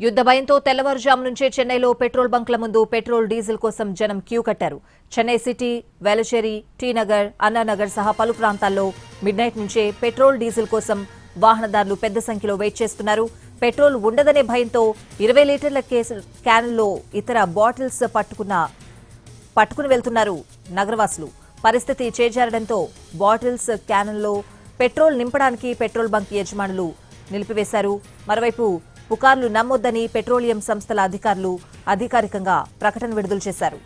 యుద్ధ భయంతో తెల్లవారుజాము నుంచే చెన్నైలో పెట్రోల్ బంక్ల ముందు పెట్రోల్ డీజిల్ కోసం జనం క్యూ కట్టారు. చెన్నై సిటీ, వేలచేరి, టీ నగర్, అన్నానగర్ సహా పలు ప్రాంతాల్లో మిడ్నైట్ నుంచే పెట్రోల్ డీజిల్ కోసం వాహనదారులు పెద్ద సంఖ్యలో వెయిట్ చేస్తున్నారు. పెట్రోల్ ఉండదనే భయంతో 20 లీటర్ల క్యానుల్లో ఇతర బాటిల్స్ పట్టుకుని వెళ్తున్నారు నగరవాసులు. పరిస్థితి చేజారడంతో బాటిల్స్, క్యానుల్లో పెట్రోల్ నింపడానికి పెట్రోల్ బంక్ యజమానులు నిలిపివేశారు. మరోవైపు పుకార్లు నమ్మొద్దని పెట్రోలియం సంస్థల అధికారులు అధికారికంగా ప్రకటన విడుదల చేశారు.